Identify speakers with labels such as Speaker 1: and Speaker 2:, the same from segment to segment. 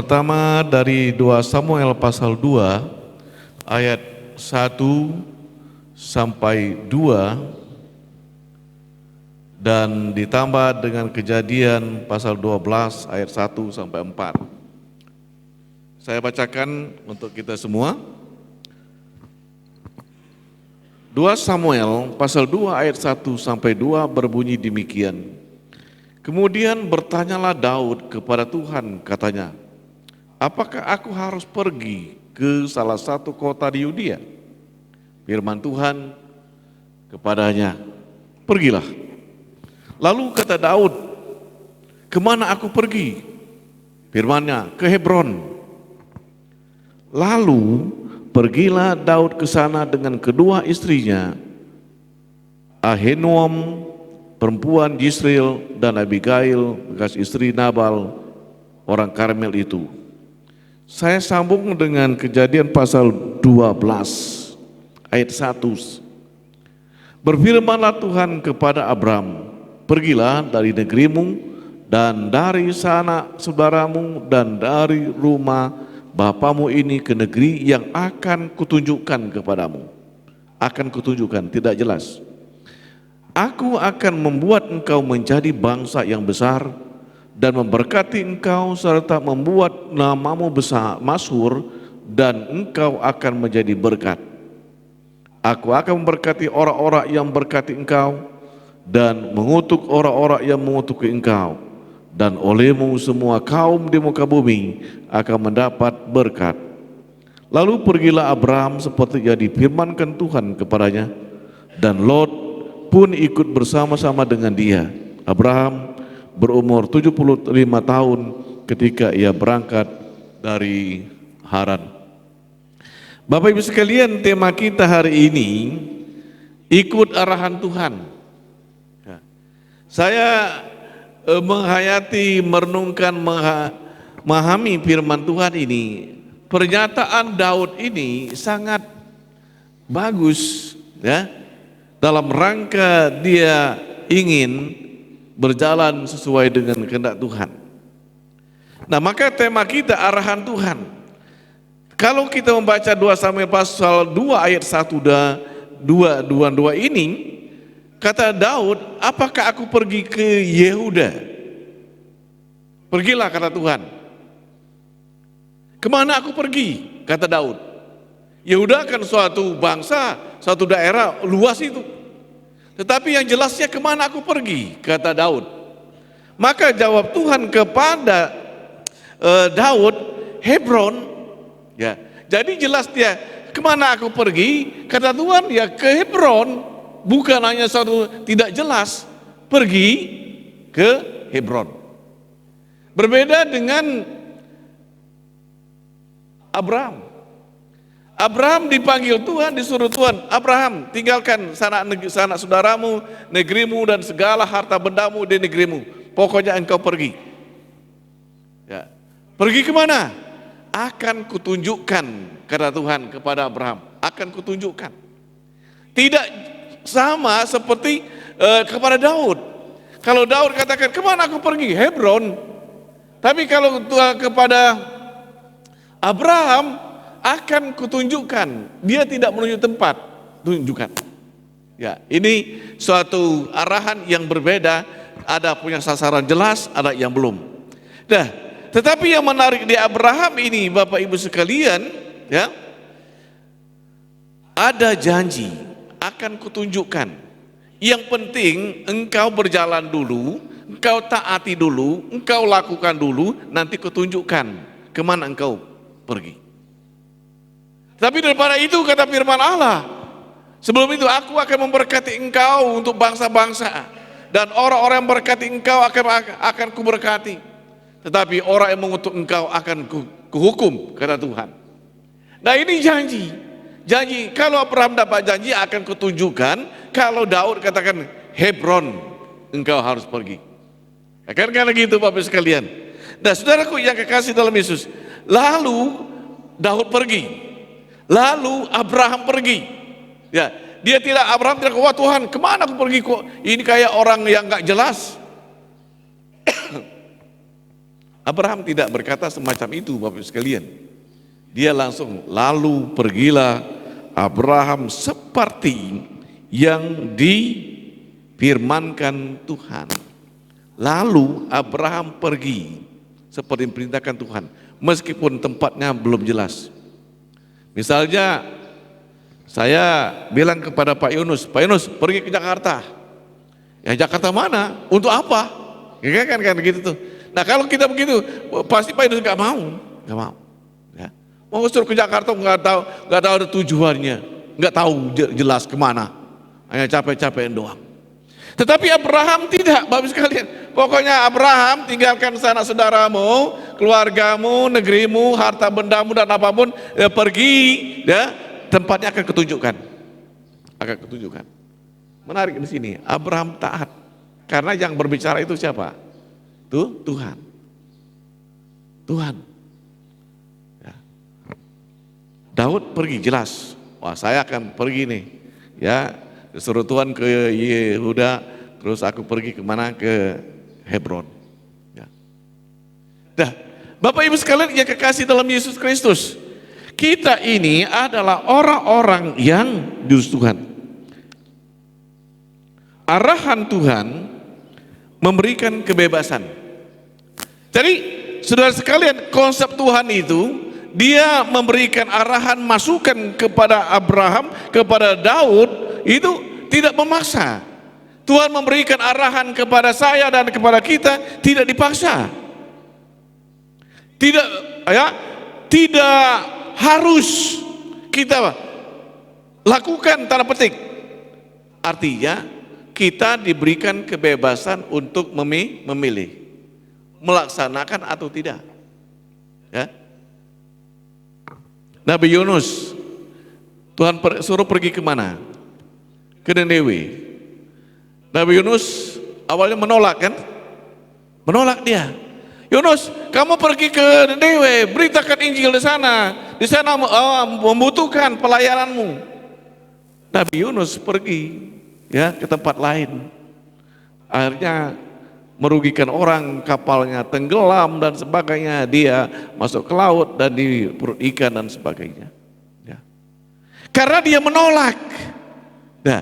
Speaker 1: pertama dari 2 Samuel pasal 2 ayat 1 sampai 2 dan ditambah dengan Kejadian pasal 12 ayat 1 sampai 4. Saya bacakan untuk kita semua. 2 Samuel pasal 2 ayat 1 sampai 2 berbunyi demikian. Kemudian bertanyalah Daud kepada Tuhan, katanya, apakah aku harus pergi ke salah satu kota di Yudea? Firman Tuhan kepadanya, pergilah. Lalu kata Daud, kemana aku pergi? Firman-Nya, ke Hebron. Lalu pergilah Daud ke sana dengan kedua istrinya, Ahinoam perempuan Yisrael dan Abigail bekas istri Nabal orang Karmel itu. Saya sambung dengan Kejadian pasal 12 ayat 1. Berfirmanlah Tuhan kepada Abram, pergilah dari negerimu dan dari sanak saudaramu dan dari rumah bapamu ini ke negeri yang akan kutunjukkan kepadamu. Akan kutunjukkan, tidak jelas. Aku akan membuat engkau menjadi bangsa yang besar dan memberkati engkau serta membuat namamu besar, masyhur, dan engkau akan menjadi berkat. Aku akan memberkati orang-orang yang berkati engkau dan mengutuk orang-orang yang mengutuki engkau, dan olehmu semua kaum di muka bumi akan mendapat berkat. Lalu pergilah Abram seperti yang difirmankan Tuhan kepadanya, dan Lot pun ikut bersama-sama dengan dia. Abraham berumur 75 tahun ketika ia berangkat dari Haran. Bapak Ibu sekalian, tema kita hari ini ikut arahan Tuhan. Saya menghayati, merenungkan, memahami firman Tuhan ini. Pernyataan Daud ini sangat bagus, ya, dalam rangka dia ingin berjalan sesuai dengan kehendak Tuhan. Nah, maka tema kita arahan Tuhan. Kalau kita membaca 2 Samuel pasal 2 ayat 1 dan 2 ini, kata Daud, apakah aku pergi ke Yehuda? Pergilah, kata Tuhan. Kemana aku pergi? Kata Daud. Yehuda kan suatu bangsa, suatu daerah luas itu. Tetapi yang jelasnya kemana aku pergi? Kata Daud. Maka jawab Tuhan kepada Daud, Hebron. Ya, jadi jelas dia, kemana aku pergi? Kata Tuhan, ya ke Hebron. Bukan hanya suatu tidak jelas, pergi ke Hebron. Berbeda dengan Abraham. Abraham dipanggil Tuhan, disuruh Tuhan, Abraham tinggalkan sanak saudaramu, negerimu dan segala harta bendamu di negerimu. Pokoknya engkau pergi. Ya. Pergi kemana? Akan kutunjukkan, kata Tuhan kepada Abraham, akan kutunjukkan. Tidak sama seperti kepada Daud. Kalau Daud katakan, kemana aku pergi? Hebron. Tapi kalau kepada Abraham, akan kutunjukkan. Dia tidak menunjuk tempat, tunjukkan. Ya, ini suatu arahan yang berbeda. Ada punya sasaran jelas, ada yang belum. Nah, tetapi yang menarik di Abraham ini, Bapak Ibu sekalian, ya, ada janji akan kutunjukkan. Yang penting engkau berjalan dulu, engkau taati dulu, engkau lakukan dulu, nanti kutunjukkan kemana engkau pergi. Tapi daripada itu, kata firman Allah, sebelum itu aku akan memberkati engkau untuk bangsa-bangsa, dan orang-orang yang berkati engkau akan kuberkati. Tetapi orang yang mengutuk engkau akan kuhukum, kata Tuhan. Nah, ini janji. Janji, kalau Abraham dapat janji akan kutunjukkan. Kalau Daud katakan Hebron, engkau harus pergi. Kan karena gitu Bapak sekalian. Nah, saudaraku yang kekasih dalam Yesus, lalu Daud pergi. Lalu Abraham pergi. Ya, Abraham tidak, wah Tuhan, kemana aku pergi kok? Ini kayak orang yang nggak jelas. Abraham tidak berkata semacam itu Bapak Ibu sekalian. Dia langsung, lalu pergilah Abraham seperti yang difirmankan Tuhan. Lalu Abraham pergi seperti yang diperintahkan Tuhan, meskipun tempatnya belum jelas. Misalnya saya bilang kepada Pak Yunus pergi ke Jakarta. Ya Jakarta mana? Untuk apa? Ya kan gitu tuh. Nah kalau kita begitu, pasti Pak Yunus nggak mau. Ya. Mau suruh ke Jakarta nggak tahu ada tujuannya, nggak tahu jelas kemana, hanya capek-capek doang. Tetapi Abraham tidak, Bapak sekalian. Pokoknya Abraham tinggalkan sanak saudaramu, keluargamu, negerimu, harta bendamu dan apapun, ya, pergi, ya, tempatnya akan ketunjukkan. Menarik di sini, Abraham taat. Karena yang berbicara itu siapa? Tuhan. Ya. Daud pergi jelas. Wah, saya akan pergi nih. Ya, disuruh Tuhan ke Yehuda, terus aku pergi kemana? Ke Hebron. Ya. Dah, Bapak Ibu sekalian yang kekasih dalam Yesus Kristus, kita ini adalah orang-orang yang diutus Tuhan. Arahan Tuhan memberikan kebebasan. Jadi, saudara sekalian, konsep Tuhan itu dia memberikan arahan, masukan kepada Abraham, kepada Daud, itu tidak memaksa. Tuhan memberikan arahan kepada saya dan kepada kita, tidak dipaksa. Tidak harus kita lakukan, tanda petik. Artinya kita diberikan kebebasan untuk memilih, melaksanakan atau tidak. Ya. Nabi Yunus, Tuhan suruh pergi kemana? Ke Niniwe. Nabi Yunus awalnya menolak kan? Menolak dia. Yunus, kamu pergi ke Niniwe, beritakan Injil di sana. Di sana membutuhkan pelayananmu. Nabi Yunus pergi ya ke tempat lain. Akhirnya merugikan orang, kapalnya tenggelam dan sebagainya. Dia masuk ke laut dan di perut ikan dan sebagainya. Ya. Karena dia menolak. Nah,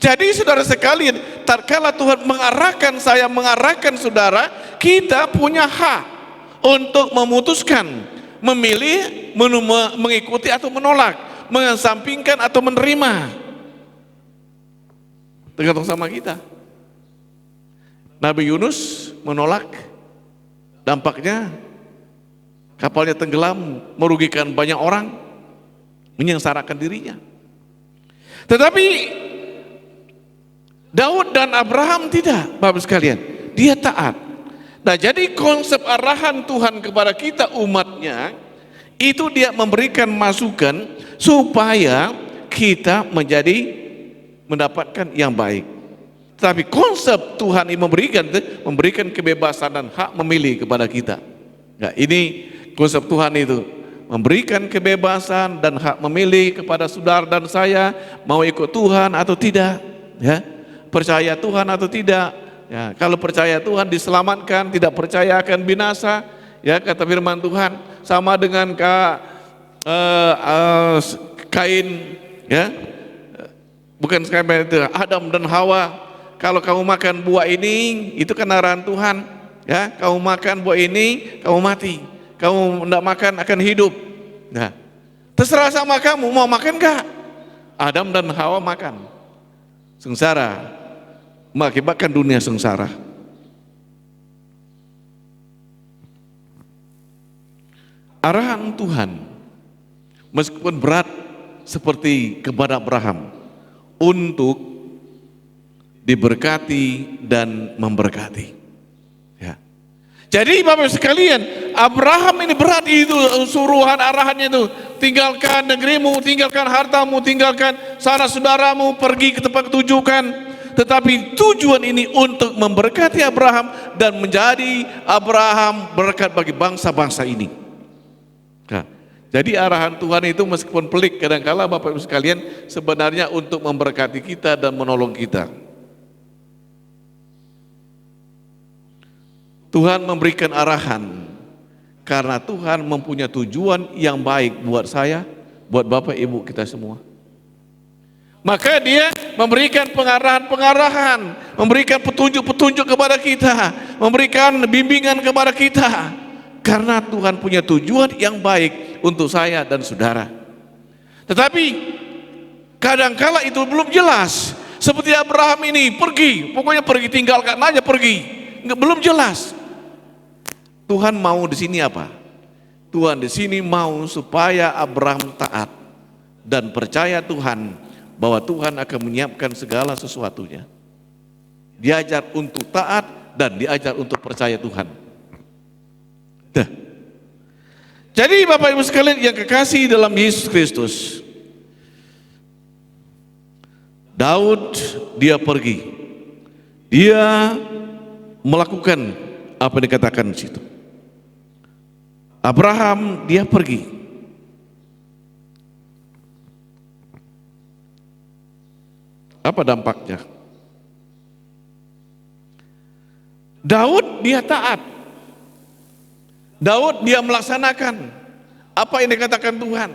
Speaker 1: jadi saudara sekalian, tatkala Tuhan mengarahkan saya, mengarahkan saudara, kita punya hak untuk memutuskan, memilih, mengikuti atau menolak, mengesampingkan atau menerima. Tergantung sama kita. Nabi Yunus menolak, dampaknya kapalnya tenggelam, merugikan banyak orang, menyengsarakan dirinya. Tetapi Daud dan Abraham tidak, Bapak sekalian, dia taat. Nah, jadi konsep arahan Tuhan kepada kita umatnya, itu dia memberikan masukan supaya kita mendapatkan yang baik. Tapi konsep Tuhan ini memberikan kebebasan dan hak memilih kepada kita. Nah, ini konsep Tuhan itu, memberikan kebebasan dan hak memilih kepada saudara dan saya, mau ikut Tuhan atau tidak, ya. Percaya Tuhan atau tidak, ya. Kalau percaya Tuhan diselamatkan, tidak percaya akan binasa, ya, kata firman Tuhan. Sama dengan Kain, ya, bukan Kain itu, Adam dan Hawa. Kalau kamu makan buah ini, itu kan arahan Tuhan, ya. Kamu makan buah ini, kamu mati. Kamu tidak makan akan hidup. Nah, terserah sama kamu mau makan enggak. Adam dan Hawa makan, sengsara, mengakibatkan dunia sengsara. Arahan Tuhan meskipun berat seperti kepada Abraham untuk diberkati dan memberkati. Ya. Jadi Bapak sekalian, Abraham ini berat itu suruhan arahannya itu, tinggalkan negerimu, tinggalkan hartamu, tinggalkan sanak saudaramu, pergi ke tempat tujukan. Tetapi tujuan ini untuk memberkati Abraham dan menjadi Abraham berkat bagi bangsa-bangsa ini. Nah, jadi arahan Tuhan itu meskipun pelik kadangkala Bapak Ibu sekalian, sebenarnya untuk memberkati kita dan menolong kita. Tuhan memberikan arahan karena Tuhan mempunyai tujuan yang baik buat saya, buat Bapak Ibu kita semua. Maka dia memberikan pengarahan-pengarahan, memberikan petunjuk-petunjuk kepada kita, memberikan bimbingan kepada kita. Karena Tuhan punya tujuan yang baik untuk saya dan saudara. Tetapi kadangkala itu belum jelas. Seperti Abraham ini pergi, pokoknya pergi, tinggalkan aja pergi. Belum jelas. Tuhan mau di sini apa? Tuhan di sini mau supaya Abraham taat dan percaya Tuhan bahwa Tuhan akan menyiapkan segala sesuatunya. Diajar untuk taat dan diajar untuk percaya Tuhan. Dah. Jadi Bapak Ibu sekalian yang kekasih dalam Yesus Kristus, Daud dia pergi, dia melakukan apa yang dikatakan di situ. Abraham dia pergi. Apa dampaknya? Daud dia taat. Daud dia melaksanakan apa yang dikatakan Tuhan.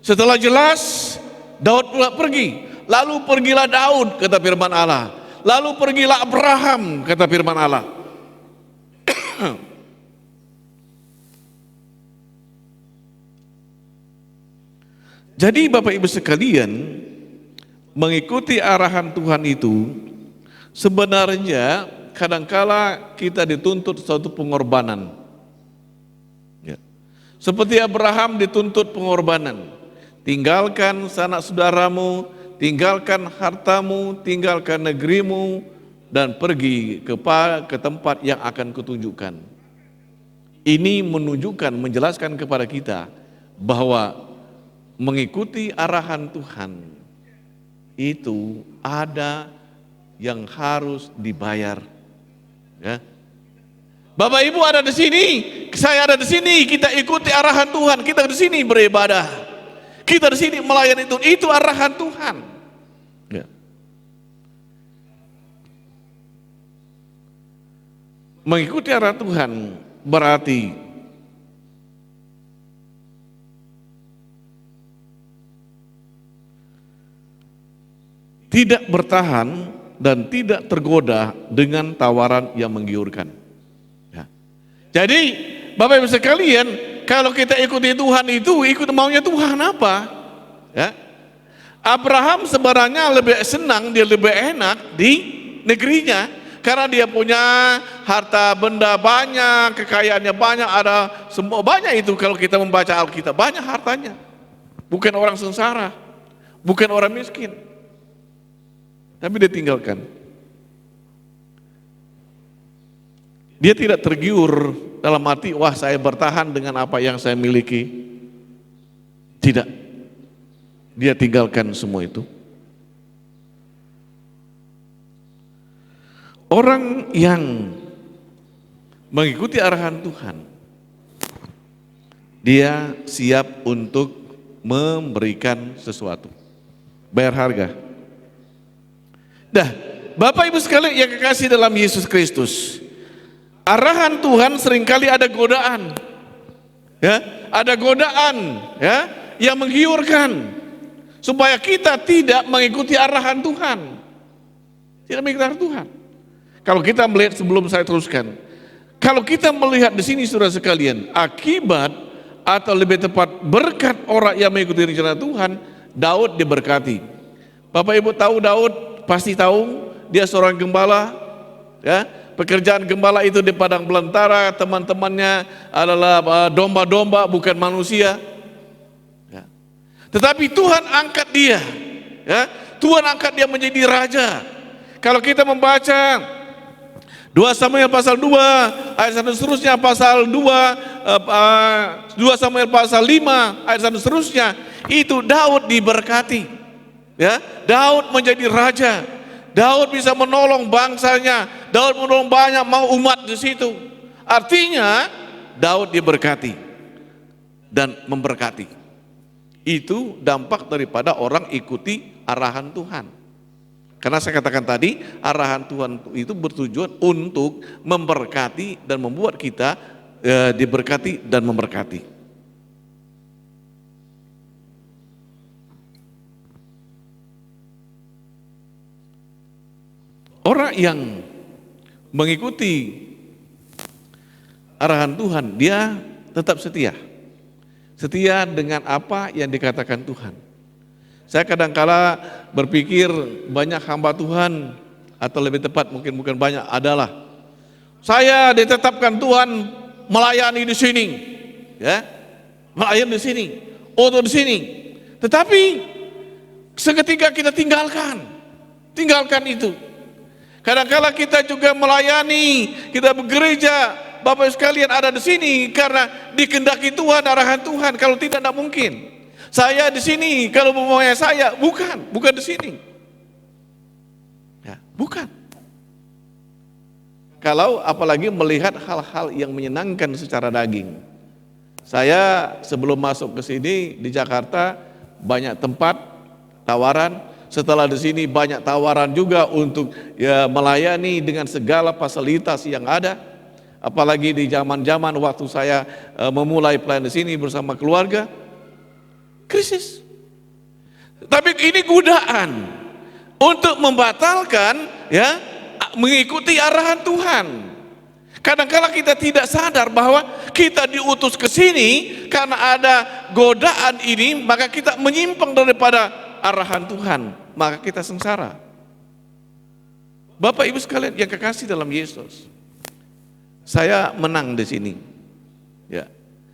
Speaker 1: Setelah jelas, Daud pula pergi. Lalu pergilah Daud, kata firman Allah. Lalu pergilah Abraham, kata firman Allah. Jadi Bapak Ibu sekalian, mengikuti arahan Tuhan itu sebenarnya kadangkala kita dituntut suatu pengorbanan. Ya. Seperti Abraham dituntut pengorbanan. Tinggalkan sanak saudaramu, tinggalkan hartamu, tinggalkan negerimu, dan pergi ke tempat yang akan kutunjukkan. Ini menunjukkan, menjelaskan kepada kita bahwa mengikuti arahan Tuhan itu ada yang harus dibayar. Ya. Bapak Ibu ada di sini, saya ada di sini, kita ikuti arahan Tuhan, kita di sini beribadah, kita di sini melayani Tuhan, itu arahan Tuhan. Ya. Mengikuti arahan Tuhan berarti tidak bertahan dan tidak tergoda dengan tawaran yang menggiurkan. Ya. Jadi Bapak Ibu sekalian, kalau kita ikuti Tuhan itu ikut maunya Tuhan apa? Ya. Abraham sebenarnya lebih senang, dia lebih enak di negerinya karena dia punya harta benda banyak, kekayaannya banyak, ada semua banyak itu. Kalau kita membaca Alkitab banyak hartanya, bukan orang sengsara, bukan orang miskin. Tapi dia tinggalkan. Dia tidak tergiur dalam hati, wah saya bertahan dengan apa yang saya miliki. Tidak. Dia tinggalkan semua itu. Orang yang mengikuti arahan Tuhan, dia siap untuk memberikan sesuatu. Bayar harga. Dah, Bapak Ibu sekalian yang kekasih dalam Yesus Kristus, arahan Tuhan seringkali ada godaan, ya, ada godaan, ya, yang menggiurkan supaya kita tidak mengikuti arahan Tuhan, tidak mengikuti arahan Tuhan. Kalau kita melihat sebelum saya teruskan, kalau kita melihat di sini saudara sekalian, akibat atau lebih tepat berkat orang yang mengikuti rencana Tuhan, Daud diberkati. Bapak Ibu tahu Daud? Pasti tahu, dia seorang gembala, ya. Pekerjaan gembala itu di padang belantara, teman-temannya adalah domba-domba, bukan manusia. Ya. Tetapi Tuhan angkat dia, ya. Tuhan angkat dia menjadi raja. Kalau kita membaca 2 Samuel pasal 2 ayat 1 seterusnya, pasal 2 Samuel pasal 5 ayat 1 seterusnya, itu Daud diberkati. Ya, Daud menjadi raja. Daud bisa menolong bangsanya. Daud menolong banyak mau umat di situ. Artinya Daud diberkati dan memberkati. Itu dampak daripada orang ikuti arahan Tuhan. Karena saya katakan tadi, arahan Tuhan itu bertujuan untuk memberkati dan membuat kita diberkati dan memberkati. Orang yang mengikuti arahan Tuhan, dia tetap setia. Setia dengan apa yang dikatakan Tuhan. Saya kadangkala berpikir banyak hamba Tuhan, atau lebih tepat mungkin bukan banyak, adalah saya ditetapkan Tuhan melayani di sini, ya, melayani di sini, untuk di sini. Tetapi seketika kita tinggalkan itu. Kadangkala kita juga melayani, kita bergereja, Bapak sekalian ada di sini karena dikehendaki Tuhan, arahan Tuhan. Kalau tidak mungkin. Saya di sini kalau maunya saya, bukan di sini. Ya, bukan. Kalau apalagi melihat hal-hal yang menyenangkan secara daging. Saya sebelum masuk ke sini di Jakarta banyak tempat tawaran. Setelah di sini banyak tawaran juga untuk ya melayani dengan segala fasilitas yang ada. Apalagi di zaman-zaman waktu saya memulai pelayanan di sini bersama keluarga, krisis. Tapi ini godaan untuk membatalkan ya mengikuti arahan Tuhan. Kadang-kala kita tidak sadar bahwa kita diutus ke sini karena ada godaan ini, maka kita menyimpang daripada arahan Tuhan, maka kita sengsara. Bapak Ibu sekalian yang kekasih dalam Yesus, saya menang di sini. Ya.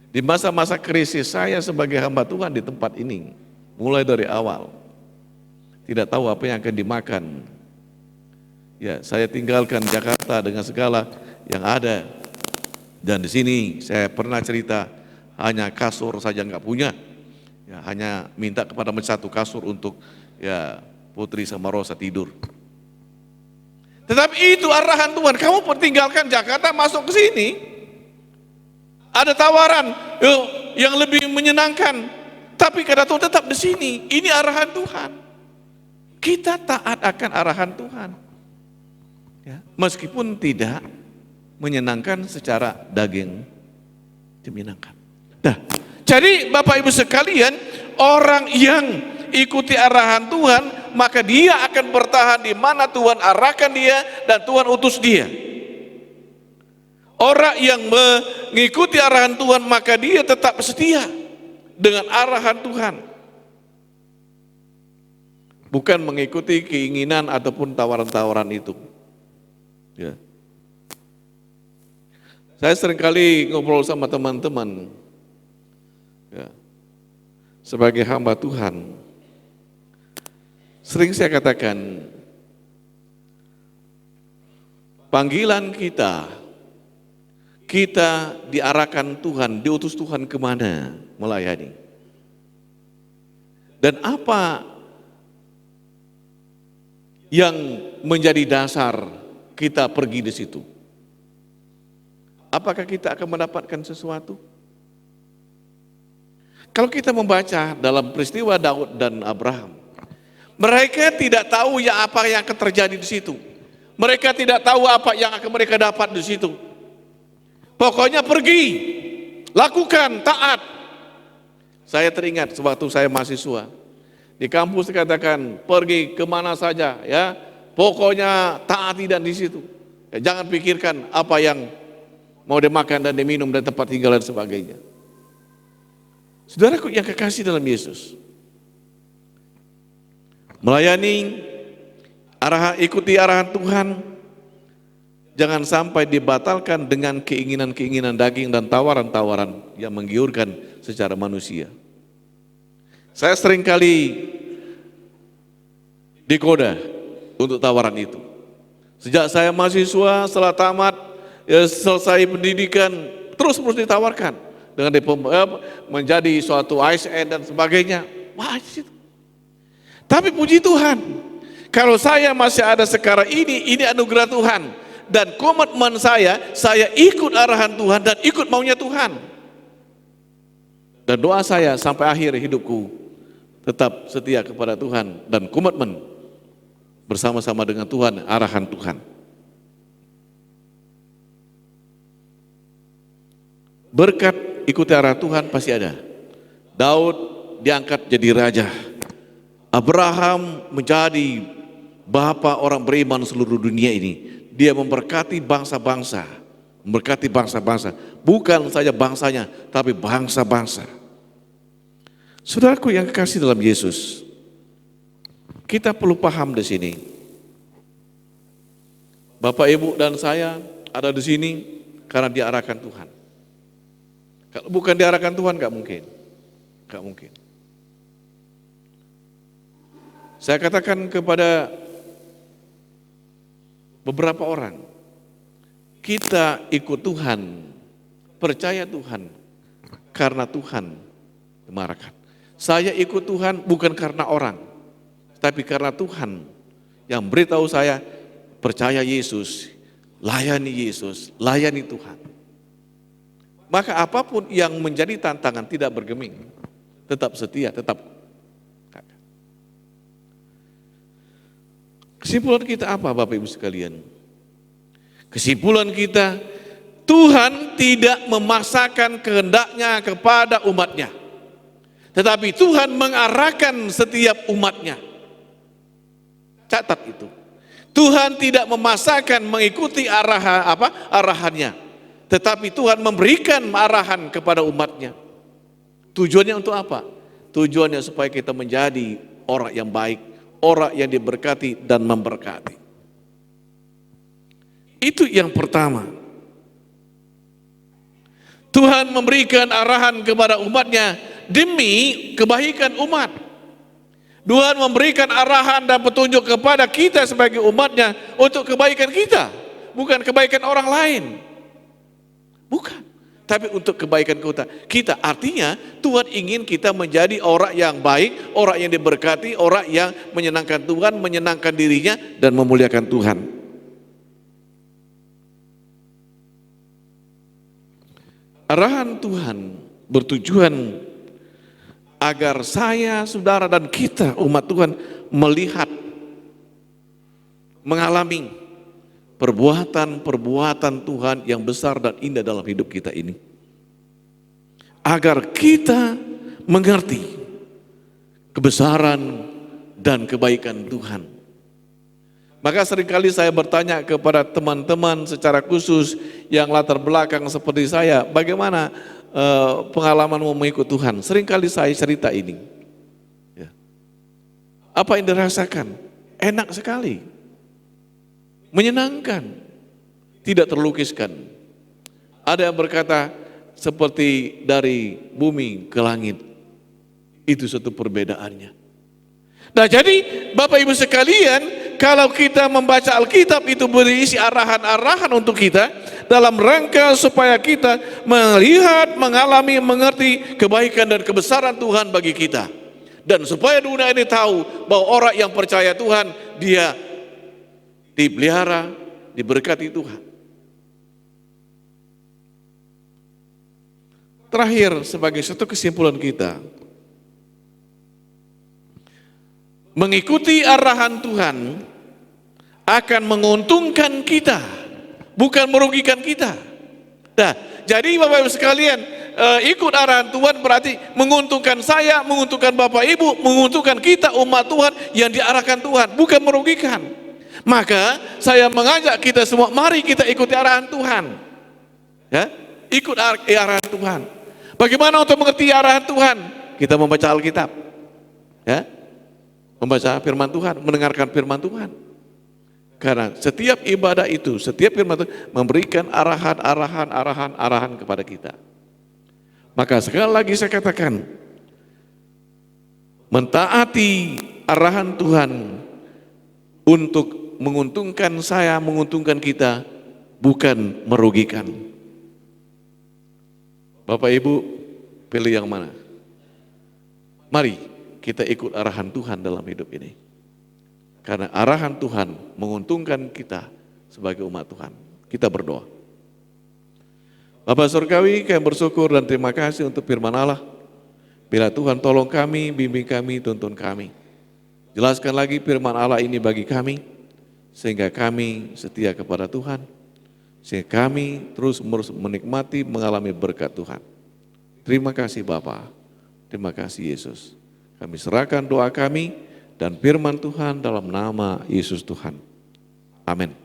Speaker 1: Di masa-masa krisis saya sebagai hamba Tuhan di tempat ini, mulai dari awal, tidak tahu apa yang akan dimakan. Ya, saya tinggalkan Jakarta dengan segala yang ada, dan di sini saya pernah cerita hanya kasur saja nggak punya, ya, hanya minta kepada satu kasur untuk ya Putri sama Rosa tidur. Tetapi itu arahan Tuhan, kamu tinggalkan Jakarta masuk ke sini. Ada tawaran yang lebih menyenangkan, tapi karena Tuhan tetap di sini. Ini arahan Tuhan. Kita taat akan arahan Tuhan, ya, meskipun tidak menyenangkan secara daging, menyenangkan. Nah, jadi Bapak Ibu sekalian, orang yang ikuti arahan Tuhan, maka dia akan bertahan di mana Tuhan arahkan dia dan Tuhan utus dia. Orang yang mengikuti arahan Tuhan, maka dia tetap setia dengan arahan Tuhan. Bukan mengikuti keinginan ataupun tawaran-tawaran itu. Ya. Saya seringkali ngobrol sama teman-teman, ya, sebagai hamba Tuhan. Sering saya katakan, panggilan kita diarahkan Tuhan, diutus Tuhan kemana melayani. Dan apa yang menjadi dasar kita pergi di situ? Apakah kita akan mendapatkan sesuatu? Kalau kita membaca dalam peristiwa Daud dan Abraham, mereka tidak tahu ya apa yang akan terjadi di situ. Mereka tidak tahu apa yang akan mereka dapat di situ. Pokoknya pergi, lakukan, taat. Saya teringat sewaktu saya mahasiswa di kampus dikatakan pergi kemana saja, ya, pokoknya taati dan di situ. Ya, jangan pikirkan apa yang mau dimakan dan diminum dan tempat tinggal dan sebagainya. Saudaraku yang kekasih dalam Yesus, melayani, ikuti arahan Tuhan. Jangan sampai dibatalkan dengan keinginan-keinginan daging dan tawaran-tawaran yang menggiurkan secara manusia. Saya seringkali digoda untuk tawaran itu. Sejak saya mahasiswa, setelah tamat, ya, selesai pendidikan, terus ditawarkan dengan menjadi suatu ASN dan sebagainya. Wah, itu. Tapi puji Tuhan, kalau saya masih ada sekarang ini anugerah Tuhan. Dan komitmen saya ikut arahan Tuhan dan ikut maunya Tuhan. Dan doa saya sampai akhir hidupku tetap setia kepada Tuhan dan komitmen bersama-sama dengan Tuhan, arahan Tuhan. Berkat ikuti arah Tuhan pasti ada. Daud diangkat jadi raja. Abraham menjadi bapa orang beriman seluruh dunia ini. Dia memberkati bangsa-bangsa. Memberkati bangsa-bangsa. Bukan saja bangsanya, tapi bangsa-bangsa. Saudaraku yang kekasih dalam Yesus, kita perlu paham di sini. Bapak, Ibu, dan saya ada di sini karena diarahkan Tuhan. Kalau bukan diarahkan Tuhan, gak mungkin. Gak mungkin. Saya katakan kepada beberapa orang, kita ikut Tuhan, percaya Tuhan, karena Tuhan dimarahkan. Saya ikut Tuhan bukan karena orang, tapi karena Tuhan yang beritahu saya, percaya Yesus, layani Tuhan. Maka apapun yang menjadi tantangan tidak bergeming, tetap setia, tetap. Kesimpulan kita apa, Bapak Ibu sekalian? Kesimpulan kita, Tuhan tidak memaksakan kehendaknya kepada umatnya, tetapi Tuhan mengarahkan setiap umatnya. Catat itu. Tuhan tidak memaksakan mengikuti arahannya, tetapi Tuhan memberikan arahan kepada umatnya. Tujuannya untuk apa? Tujuannya supaya kita menjadi orang yang baik, orang yang diberkati dan memberkati. Itu yang pertama. Tuhan memberikan arahan kepada umatnya demi kebaikan umat. Tuhan memberikan arahan dan petunjuk kepada kita sebagai umatnya untuk kebaikan kita, bukan kebaikan orang lain. Bukan, tapi untuk kebaikan kita. Artinya Tuhan ingin kita menjadi orang yang baik, orang yang diberkati, orang yang menyenangkan Tuhan, menyenangkan dirinya dan memuliakan Tuhan. Arahan Tuhan bertujuan agar saya, saudara, dan kita umat Tuhan melihat, mengalami perbuatan-perbuatan Tuhan yang besar dan indah dalam hidup kita ini. Agar kita mengerti kebesaran dan kebaikan Tuhan. Maka seringkali saya bertanya kepada teman-teman secara khusus yang latar belakang seperti saya, bagaimana pengalamanmu mengikut Tuhan? Seringkali saya cerita ini. Ya. Apa yang dirasakan? Enak sekali. Menyenangkan. Tidak terlukiskan. Ada yang berkata seperti dari bumi ke langit. Itu satu perbedaannya. Nah, jadi Bapak Ibu sekalian, kalau kita membaca Alkitab itu berisi arahan-arahan untuk kita dalam rangka supaya kita melihat, mengalami, mengerti kebaikan dan kebesaran Tuhan bagi kita. Dan supaya dunia ini tahu bahwa orang yang percaya Tuhan, dia dipelihara, diberkati Tuhan. Terakhir, sebagai satu kesimpulan kita, mengikuti arahan Tuhan akan menguntungkan kita, bukan merugikan kita. Nah, jadi Bapak Ibu sekalian, ikut arahan Tuhan berarti menguntungkan saya, menguntungkan Bapak Ibu, menguntungkan kita umat Tuhan yang diarahkan Tuhan, bukan merugikan. Maka saya mengajak kita semua, mari kita ikuti arahan Tuhan. Ya, ikut arahan Tuhan. Bagaimana untuk mengerti arahan Tuhan? Kita membaca Alkitab. Ya. Membaca firman Tuhan, mendengarkan firman Tuhan. Karena setiap ibadah itu, setiap firman Tuhan memberikan arahan kepada kita. Maka sekali lagi saya katakan, mentaati arahan Tuhan untuk menguntungkan saya, menguntungkan kita, bukan merugikan. Bapak Ibu, pilih yang mana? Mari kita ikut arahan Tuhan dalam hidup ini. Karena arahan Tuhan menguntungkan kita sebagai umat Tuhan. Kita berdoa. Bapak Surgawi, kami bersyukur dan terima kasih untuk firman Allah. Bila Tuhan tolong kami, bimbing kami, tuntun kami. Jelaskan lagi firman Allah ini bagi kami, sehingga kami setia kepada Tuhan, sehingga kami terus menikmati, mengalami berkat Tuhan. Terima kasih Bapa, terima kasih Yesus. Kami serahkan doa kami dan firman Tuhan dalam nama Yesus Tuhan. Amin.